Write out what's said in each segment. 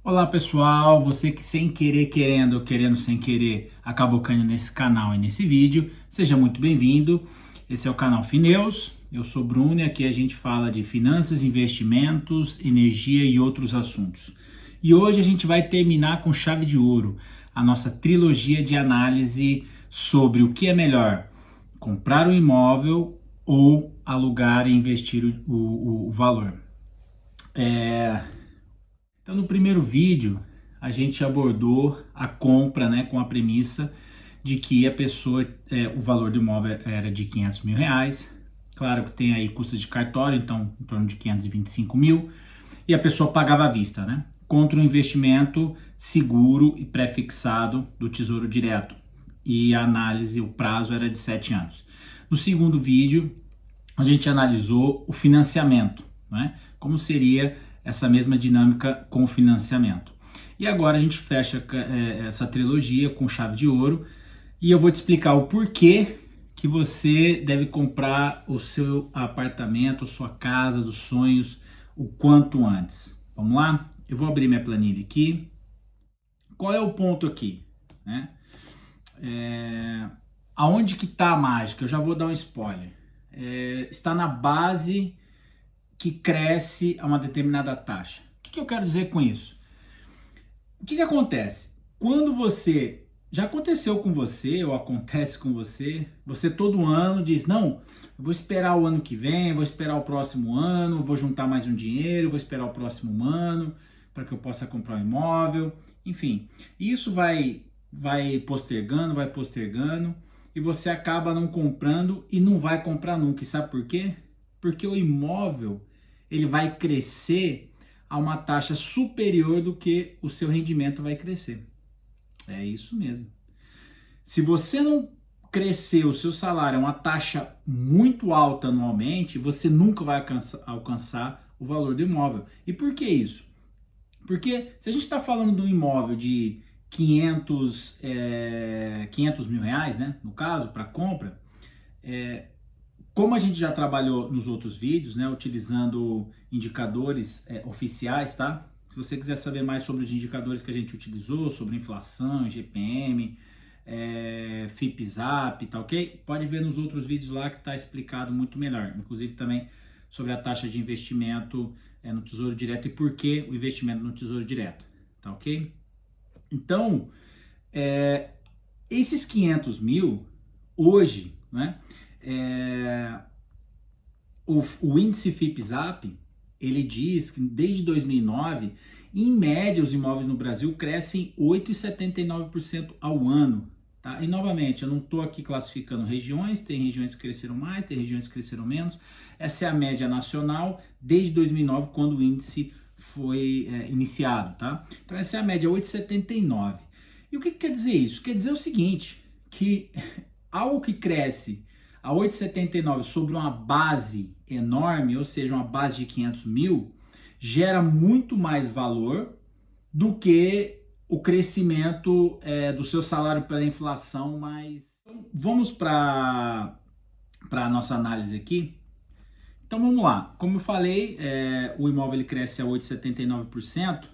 Olá pessoal, você que sem querer querendo ou querendo sem querer acabou caindo nesse canal e nesse vídeo, seja muito bem-vindo. Esse é o canal Fineus, eu sou Bruno e aqui a gente fala de finanças, investimentos, energia e outros assuntos. E hoje a gente vai terminar com chave de ouro a nossa trilogia de análise sobre o que é melhor, comprar um imóvel ou alugar e investir o valor. Então, no primeiro vídeo, a gente abordou a compra, né, com a premissa de que a pessoa, o valor do imóvel era de 500 mil reais. Claro que tem aí custos de cartório, então em torno de 525 mil, e a pessoa pagava à vista, né? Contra um investimento seguro e pré-fixado do Tesouro Direto. E a análise, o prazo era de 7 anos. No segundo vídeo, a gente analisou o financiamento, né? Como seria essa mesma dinâmica com o financiamento. E agora a gente fecha essa trilogia com chave de ouro e eu vou te explicar o porquê que você deve comprar o seu apartamento, sua casa dos sonhos o quanto antes. Vamos lá? Eu vou abrir minha planilha aqui. Qual é o ponto aqui, né? Aonde que está a mágica? Eu já vou dar um spoiler. Está na base que cresce a uma determinada taxa. O que eu quero dizer com isso? O que acontece? Quando você, já aconteceu com você ou acontece com você, você todo ano diz, não, eu vou esperar o ano que vem, vou esperar o próximo ano, vou juntar mais um dinheiro, vou esperar o próximo ano para que eu possa comprar um imóvel, enfim. Isso vai postergando e você acaba não comprando e não vai comprar nunca. E sabe por quê? Porque o imóvel ele vai crescer a uma taxa superior do que o seu rendimento vai crescer. É isso mesmo. Se você não crescer o seu salário a uma taxa muito alta anualmente, você nunca vai alcançar o valor do imóvel. E por que isso? Porque se a gente está falando de um imóvel de 500 mil reais, né, no caso, para compra, como a gente já trabalhou nos outros vídeos, né, utilizando indicadores oficiais, tá? Se você quiser saber mais sobre os indicadores que a gente utilizou, sobre inflação, GPM, FIPZAP, tá ok? Pode ver nos outros vídeos lá que está explicado muito melhor. Inclusive também sobre a taxa de investimento no Tesouro Direto e por que o investimento no Tesouro Direto, tá ok? Então, esses 500 mil, hoje, né? O índice FIPZAP, ele diz que desde 2009, em média, os imóveis no Brasil crescem 8,79% ao ano. Tá? E novamente, eu não estou aqui classificando regiões, tem regiões que cresceram mais, tem regiões que cresceram menos. Essa é a média nacional desde 2009, quando o índice foi iniciado. Tá? Então essa é a média 8,79%. E o que quer dizer isso? Quer dizer o seguinte, que algo que cresce a 8,79 sobre uma base enorme, ou seja, uma base de 500 mil, gera muito mais valor do que o crescimento do seu salário pela inflação. Mas então, vamos para a nossa análise aqui. Então vamos lá. Como eu falei, o imóvel ele cresce a 8,79%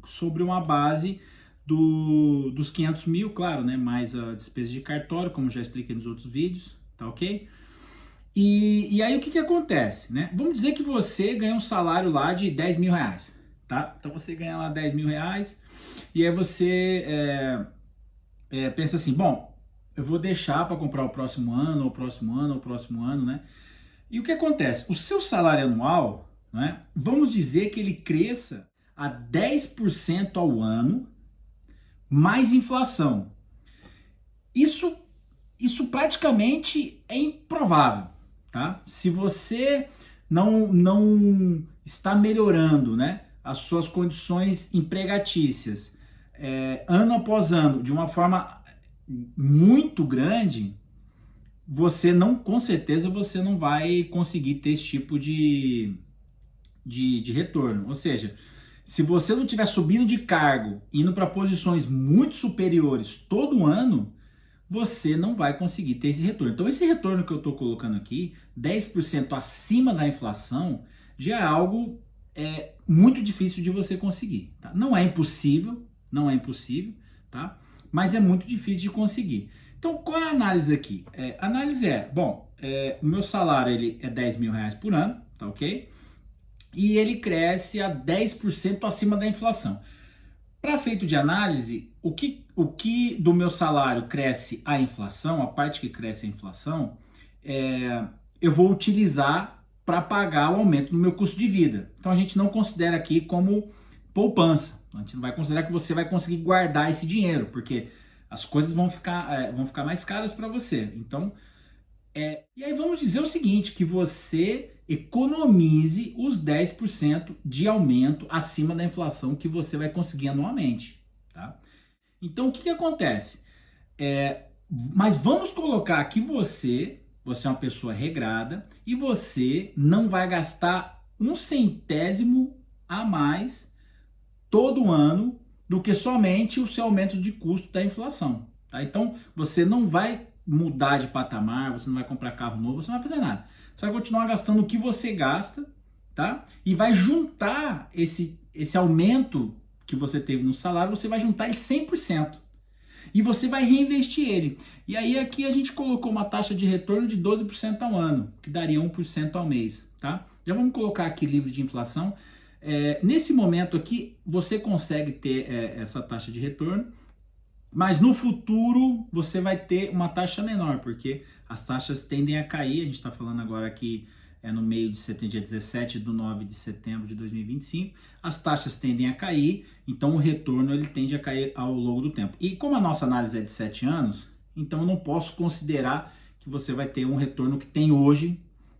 sobre uma base dos 500 mil, claro, né? Mais a despesa de cartório, como já expliquei nos outros vídeos, tá ok? E aí o que acontece, né? Vamos dizer que você ganha um salário lá de 10 mil reais, tá? Então você ganha lá 10 mil reais e aí você pensa assim, bom, eu vou deixar para comprar o próximo ano, o próximo ano, o próximo ano, né? E o que acontece? O seu salário anual, né? Vamos dizer que ele cresça a 10% ao ano, mais inflação. Isso praticamente é improvável, tá? Se você não está melhorando, né, as suas condições empregatícias ano após ano de uma forma muito grande, você não, com certeza você não vai conseguir ter esse tipo de retorno. Ou seja, se você não estiver subindo de cargo, indo para posições muito superiores todo ano, você não vai conseguir ter esse retorno. Então, esse retorno que eu estou colocando aqui, 10% acima da inflação, já é algo é muito difícil de você conseguir. Tá? Não é impossível, não é impossível, tá? Mas é muito difícil de conseguir. Então, qual é a análise aqui? A análise o meu salário ele é 10 mil reais por ano, tá ok? E ele cresce a 10% acima da inflação. Para efeito de análise, o que do meu salário cresce a inflação, a parte que cresce a inflação, eu vou utilizar para pagar o aumento no meu custo de vida. Então a gente não considera aqui como poupança. A gente não vai considerar que você vai conseguir guardar esse dinheiro, porque as coisas vão ficar mais caras para você. Então, e aí vamos dizer o seguinte, que você economize os 10% de aumento acima da inflação que você vai conseguir anualmente, tá? Então, o que acontece? Mas vamos colocar que você é uma pessoa regrada e você não vai gastar um centésimo a mais todo ano do que somente o seu aumento de custo da inflação, tá? Então, você não vai mudar de patamar, você não vai comprar carro novo, você não vai fazer nada. Você vai continuar gastando o que você gasta, tá? E vai juntar esse aumento que você teve no salário, você vai juntar ele 100%. E você vai reinvestir ele. E aí aqui a gente colocou uma taxa de retorno de 12% ao ano, que daria 1% ao mês, tá? Já vamos colocar aqui livre de inflação. Nesse momento aqui, você consegue ter essa taxa de retorno, mas no futuro você vai ter uma taxa menor, porque as taxas tendem a cair. A gente está falando agora aqui no meio de setembro, dia 17 de 9 de setembro de 2025, as taxas tendem a cair, então o retorno ele tende a cair ao longo do tempo. E como a nossa análise é de 7 anos, então eu não posso considerar que você vai ter um retorno que tem hoje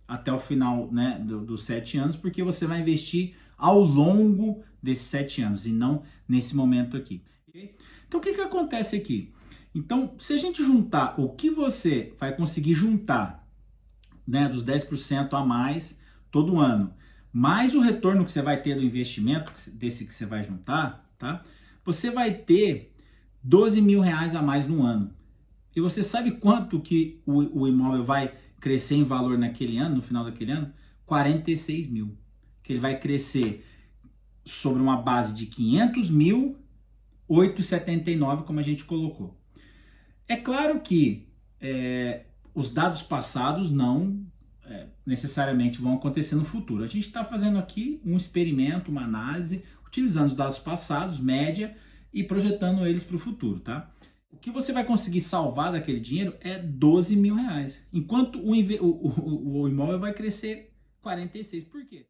até o final, né, dos 7 anos, porque você vai investir ao longo desses 7 anos e não nesse momento aqui. Então o que acontece aqui? Então, se a gente juntar o que você vai conseguir juntar, né, dos 10% a mais todo ano, mais o retorno que você vai ter do investimento desse que você vai juntar, tá? Você vai ter 12 mil reais a mais no ano. E você sabe quanto que o imóvel vai crescer em valor naquele ano, no final daquele ano? 46 mil. Que ele vai crescer sobre uma base de 500 mil, 8,79, como a gente colocou. É claro que os dados passados não necessariamente vão acontecer no futuro. A gente está fazendo aqui um experimento, uma análise, utilizando os dados passados, média, e projetando eles para o futuro, tá? O que você vai conseguir salvar daquele dinheiro é 12 mil reais, enquanto o imóvel vai crescer 46. Por quê?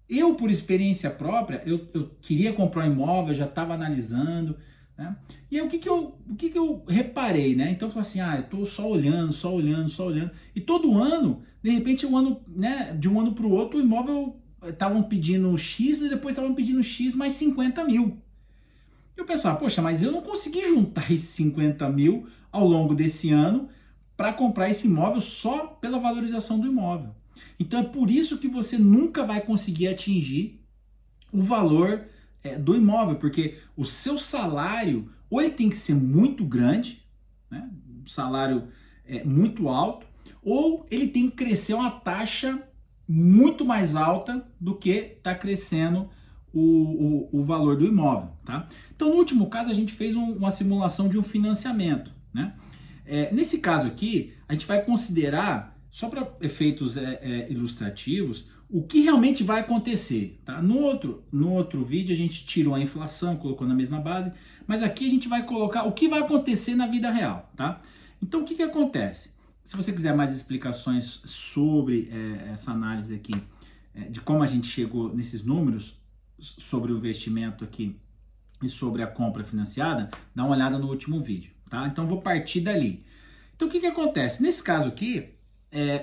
Eu, por experiência própria, eu queria comprar um imóvel, já estava analisando, né? E aí, o que eu reparei, né? Então eu falei assim, eu tô só olhando. E todo ano, de repente, né, de um ano para o outro, o imóvel estavam pedindo X e depois estavam pedindo X mais 50 mil. Eu pensava, poxa, mas eu não consegui juntar esses 50 mil ao longo desse ano para comprar esse imóvel só pela valorização do imóvel. Então é por isso que você nunca vai conseguir atingir o valor do imóvel, porque o seu salário, ou ele tem que ser muito grande, né, um salário muito alto, ou ele tem que crescer uma taxa muito mais alta do que está crescendo o valor do imóvel, tá? Então, no último caso, a gente fez uma simulação de um financiamento, né? Nesse caso aqui, a gente vai considerar, só para efeitos ilustrativos, o que realmente vai acontecer, tá? No outro vídeo, a gente tirou a inflação, colocou na mesma base, mas aqui a gente vai colocar o que vai acontecer na vida real, tá? Então, o que acontece? Se você quiser mais explicações sobre essa análise aqui, de como a gente chegou nesses números, sobre o investimento aqui e sobre a compra financiada, dá uma olhada no último vídeo, tá? Então, vou partir dali. Então, o que acontece? Nesse caso aqui,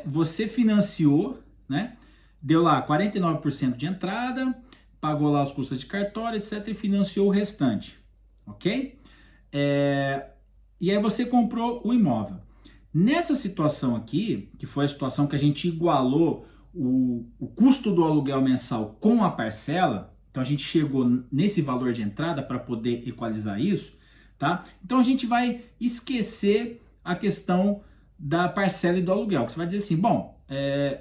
você financiou, né? Deu lá 49% de entrada, pagou lá os custos de cartório, etc. e financiou o restante, ok? E aí você comprou o imóvel. Nessa situação aqui, que foi a situação que a gente igualou o custo do aluguel mensal com a parcela, então a gente chegou nesse valor de entrada para poder equalizar isso, tá? Então a gente vai esquecer a questão da parcela e do aluguel. Você vai dizer assim, bom,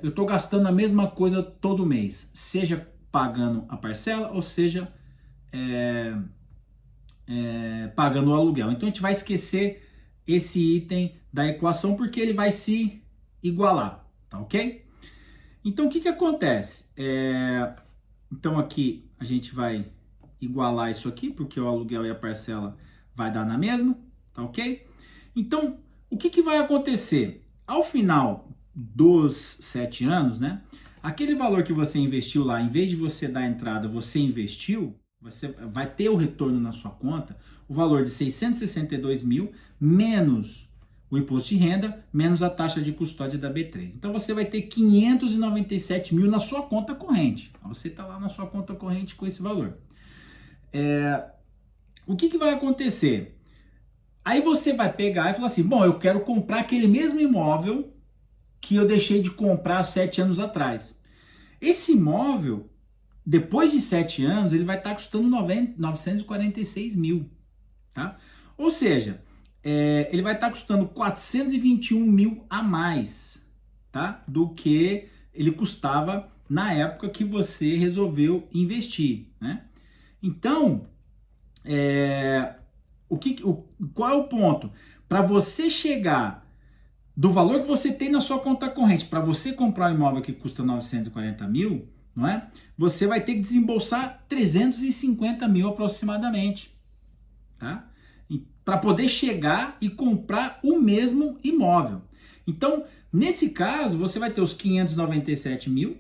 eu estou gastando a mesma coisa todo mês, seja pagando a parcela, ou seja, pagando o aluguel. Então a gente vai esquecer esse item da equação porque ele vai se igualar, tá ok? Então o que que acontece? Então aqui a gente vai igualar isso aqui, porque o aluguel e a parcela vai dar na mesma, tá ok? Então o que que vai acontecer? Ao final dos 7 anos, né? Aquele valor que você investiu lá, em vez de você dar entrada, você investiu, você vai ter o retorno na sua conta, o valor de 662 mil, menos o imposto de renda, menos a taxa de custódia da B3. Então você vai ter 597 mil na sua conta corrente. Você está lá na sua conta corrente com esse valor. O que que vai acontecer? Aí você vai pegar e falar assim, bom, eu quero comprar aquele mesmo imóvel que eu deixei de comprar 7 anos atrás. Esse imóvel, depois de 7 anos, ele vai estar custando 946 mil, tá? Ou seja, ele vai estar custando 421 mil a mais, tá? Do que ele custava na época que você resolveu investir, né? Então, qual é o ponto? Para você chegar do valor que você tem na sua conta corrente, para você comprar um imóvel que custa 940 mil, não é? Você vai ter que desembolsar 350 mil aproximadamente, tá? Para poder chegar e comprar o mesmo imóvel. Então, nesse caso, você vai ter os 597 mil,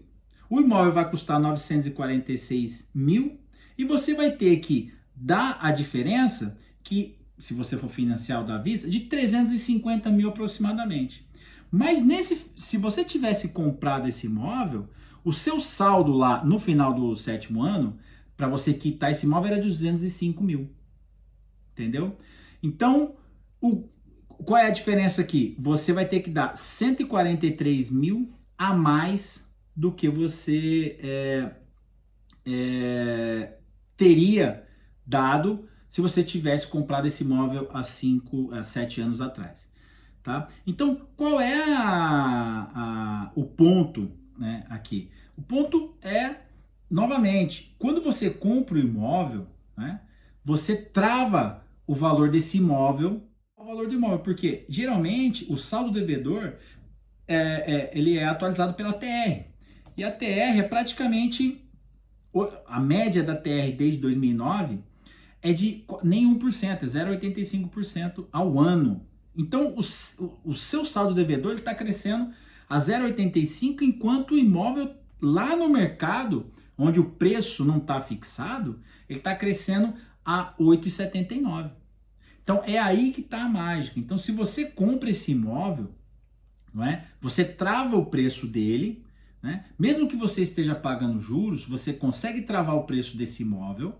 o imóvel vai custar 946 mil, e você vai ter que dar a diferença que, se você for financiar da vista, de 350 mil aproximadamente. Mas se você tivesse comprado esse imóvel, o seu saldo lá no final do 7º ano, para você quitar esse imóvel, era de 205 mil. Entendeu? Então, qual é a diferença aqui? Você vai ter que dar 143 mil a mais do que você teria dado se você tivesse comprado esse imóvel há 7 anos atrás. Tá? Então, qual é o ponto, né, aqui? O ponto é, novamente, quando você compra o imóvel, né, você trava o valor desse imóvel, o valor do imóvel, porque geralmente o saldo devedor ele é atualizado pela TR. E a TR é praticamente, a média da TR desde 2009 é de nem 1%, é 0,85% ao ano. Então, o seu saldo devedor está crescendo a 0,85%, enquanto o imóvel lá no mercado, onde o preço não está fixado, ele está crescendo a 8,79%. Então, é aí que está a mágica. Então, se você compra esse imóvel, não é? Você trava o preço dele, né? Mesmo que você esteja pagando juros, você consegue travar o preço desse imóvel.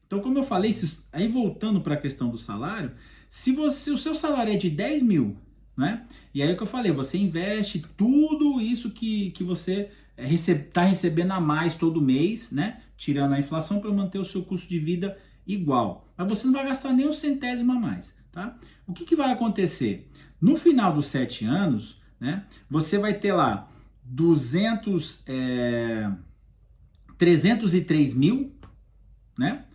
Então, como eu falei, aí voltando para a questão do salário, se o seu salário é de 10 mil, né? E aí o que eu falei, você investe tudo isso que você está recebendo a mais todo mês, né? Tirando a inflação para manter o seu custo de vida igual. Mas você não vai gastar nem um centésimo a mais, tá? O que vai acontecer? No final dos 7 anos, né? Você vai ter lá 303 mil, né?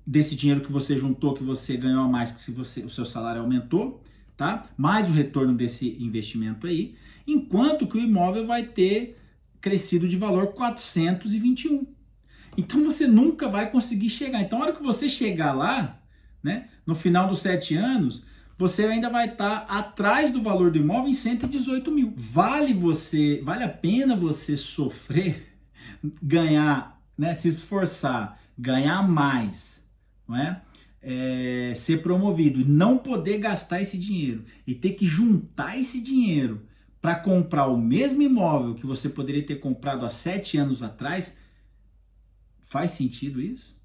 Desse dinheiro que você juntou, que você ganhou a mais, que o seu salário aumentou, tá? Mais o retorno desse investimento aí, enquanto que o imóvel vai ter crescido de valor 421. Então você nunca vai conseguir chegar. Então, a hora que você chegar lá, né, no final dos 7 anos, você ainda vai estar atrás do valor do imóvel em 118 mil. Vale a pena você sofrer, ganhar, né, se esforçar, ganhar mais, não é? Ser promovido e não poder gastar esse dinheiro e ter que juntar esse dinheiro para comprar o mesmo imóvel que você poderia ter comprado há 7 anos atrás. Faz sentido isso?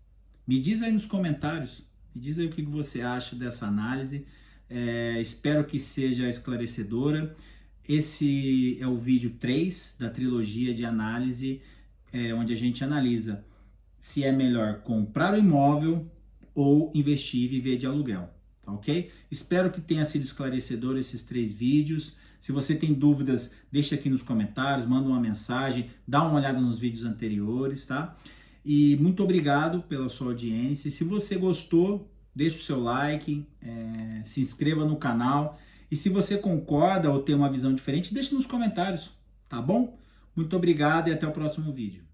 Me diz aí nos comentários, me diz aí o que você acha dessa análise. Espero que seja esclarecedora. Esse é o vídeo 3 da trilogia de análise, onde a gente analisa se é melhor comprar o imóvel ou investir e viver de aluguel, tá ok? Espero que tenha sido esclarecedor esses 3 vídeos. Se você tem dúvidas, deixa aqui nos comentários, manda uma mensagem, dá uma olhada nos vídeos anteriores, tá? E muito obrigado pela sua audiência. E se você gostou, deixa o seu like, se inscreva no canal. E se você concorda ou tem uma visão diferente, deixa nos comentários, tá bom? Muito obrigado e até o próximo vídeo.